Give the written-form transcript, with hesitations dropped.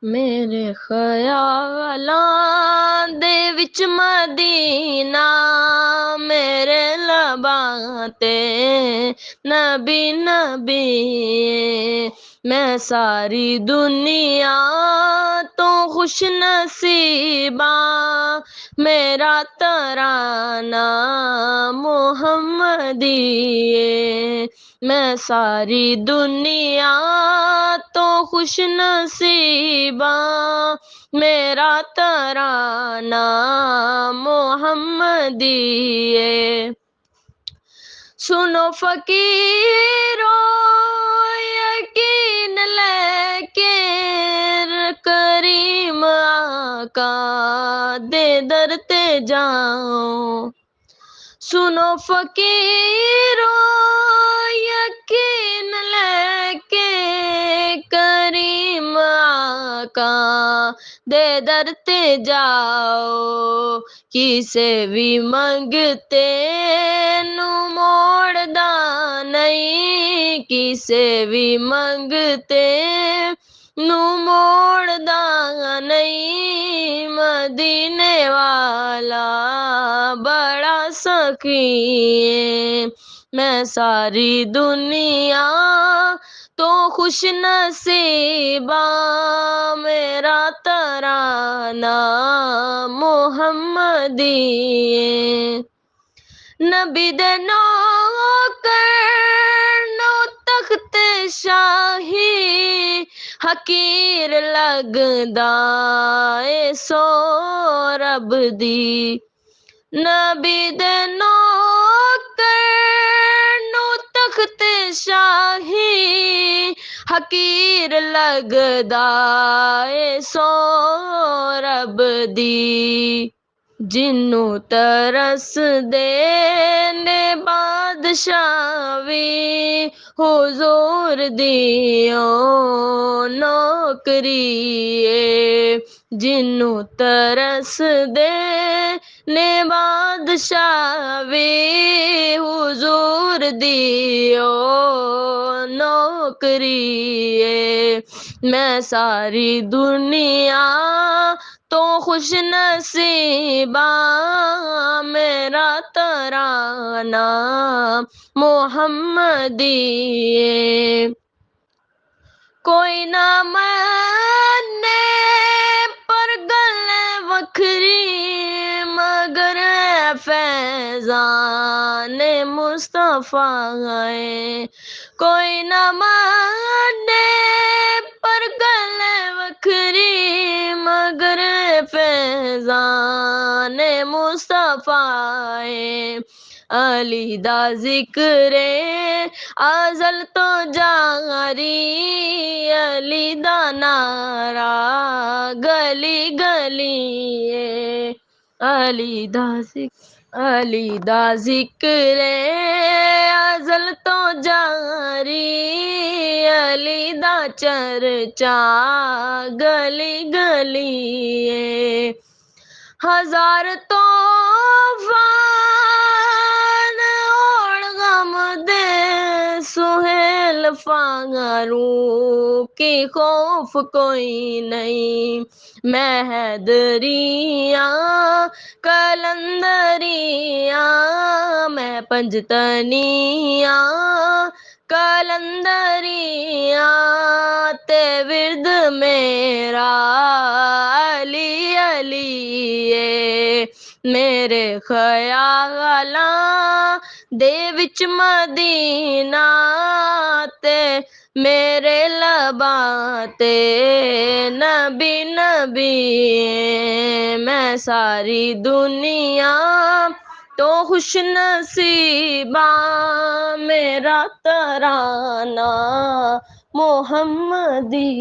मेरे ख्यालां दे विच मदीना, मेरे लबां ते नबी नबी। मैं सारी दुनिया तो खुश नसीबा, मेरा तराना मोहम्मदी है। मैं सारी दुनिया तो खुश नसीबा, मेरा तराना मोहम्मदी है। सुनो फकीरो यकीन लेके, करीम आका दे दर ते जाओ। सुनो फकीरो यकीन लेके, करीम आका दे दर ते जाओ। किसे भी मंगते नू मोड़दा नहीं, किसे भी मंगते नू मोड़दा नहीं। मदीने वाला बड़ा सखी है। मैं सारी दुनिया तो खुश नसीबा, मेरा तराना मोहम्मदी है। नबी दे नौकर नो तख्त शाही, हकीर लगदा ए सो रब दी। नबी दे नौकर नो तख्त शाही, हकीर लगदा ए सो रब दी। जिन्नू तरस दे ने बादशावी, हुजूर दियो नौकरी है। जिन्नू तरस दे ने बादशावी, हुजूर दियो नौकरी है। मैं सारी दुनिया तो खुश नसीबा, मेरा तराना मोहम्मदी है। कोई ना माने पर गल वखरी, मगर फैजान मुस्तफा है। कोई ना माने पर गल वखरी, मगर फैजान मुस्तफा है। अली दा जिक्रे अज़ल तो जारी, अली दा नारा गली गली है। अली दा जिक्रे अज़ल तो जारी, अली दा चर्चा गली गली है। हजार तूफान और गम दे सुहेल फारू की खौफ कोई नहीं। मैं हैदरिया कलंदरिया, मैं पंजतनिया कलंदरिया, ते विरद मेरा अली अली है। मेरे ख्यालां दे विच मदीना, ते मेरे लबां ते नबी नबी है। मैं सारी दुनिया तो खुश नसीबा, मेरा तराना मोहम्मदी।